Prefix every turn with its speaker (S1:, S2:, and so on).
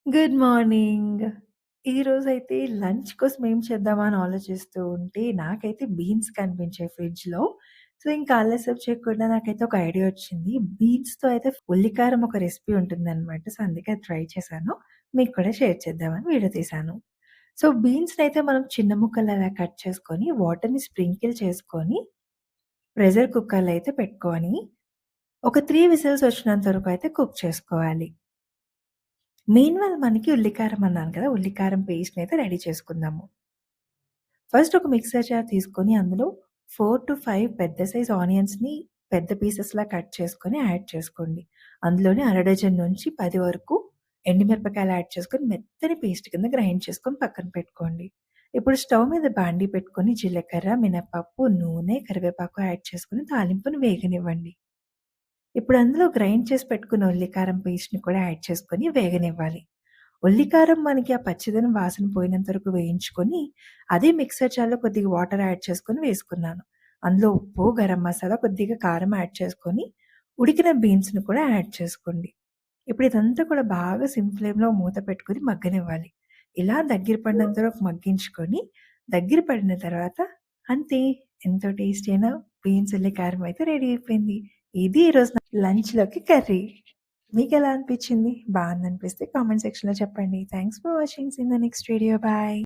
S1: Good morning. ఈరోజైతే lunch కోసం ఏం చేద్దామా అని ఆలోచిస్తూ ఉంటే, నాకైతే బీన్స్ కనిపించాయి ఫ్రిడ్జ్‌లో. సో, ఇంకా ఆలస్యం చేయకుండా నాకైతే ఒక ఐడియా వచ్చింది. బీన్స్‌తో అయితే ఉల్లికారం ఒక రెసిపీ ఉంటుందనమాట. సో, అందుకే అది ట్రై చేశాను. మీకు కూడా షేర్ చేద్దామని వీడియో తీశాను. సో, బీన్స్‌నైతే మనం చిన్న ముక్కలు అలా కట్ చేసుకొని, వాటర్‌ని స్ప్రింకిల్ చేసుకొని, ప్రెషర్ కుక్కర్‌లో అయితే పెట్టుకొని, ఒక 3 విజిల్స్ వచ్చినంత వరకు అయితే కుక్ చేసుకోవాలి. మీన్‌వైల్ మనకి ఉల్లికారం అన్నాను కదా! ఉల్లికారం పేస్ట్‌నయితే రెడీ చేసుకుందాము. ఫస్ట్ ఒక మిక్సర్ జార్ తీసుకొని అందులో 4-5 పెద్ద సైజ్ ఆనియన్స్‌ని పెద్ద పీసెస్‌లా కట్ చేసుకొని యాడ్ చేసుకోండి. అందులోనే అర డజన్ నుంచి 10 వరకు ఎండుమిరపకాయలు యాడ్ చేసుకొని మెత్తని పేస్ట్ కింద గ్రైండ్ చేసుకొని పక్కన పెట్టుకోండి. ఇప్పుడు స్టవ్ మీద బాండీ పెట్టుకొని జీలకర్ర, మినపప్పు, నూనె, కరివేపాకు యాడ్ చేసుకొని తాలింపును వేగనివ్వండి. ఇప్పుడు అందులో గ్రైండ్ చేసి పెట్టుకున్న ఉల్లికారం పేస్ట్‌ని కూడా యాడ్ చేసుకొని వేగనివ్వాలి. ఉల్లికారం మనకి ఆ పచ్చిదనం వాసన పోయినంత వరకు వేయించుకొని, అదే మిక్సర్ జార్‌లో కొద్దిగా వాటర్ యాడ్ చేసుకొని వేసుకున్నాను. అందులో ఉప్పు, గరం మసాలా, కొద్దిగా కారం యాడ్ చేసుకొని, ఉడికిన బీన్స్‌ని కూడా యాడ్ చేసుకోండి. ఇప్పుడు ఇదంతా కూడా బాగా సిమ్ ఫ్లేమ్‌లో మూత పెట్టుకొని మగ్గనివ్వాలి. ఇలా దగ్గర పడినంత వరకు మగ్గించుకొని, దగ్గర పడిన తర్వాత అంతే ఎంతో టేస్టీ అయిన బీన్స్ ఉల్లి కారం అయితే రెడీ అయిపోయింది. ఇది ఈరోజు నా లంచ్‌లోకి కర్రీ. మీకెలా అనిపించింది? బావుందనిపిస్తే కామెంట్ సెక్షన్‌లో చెప్పండి. Thanks for watching. See you in the next video. Bye.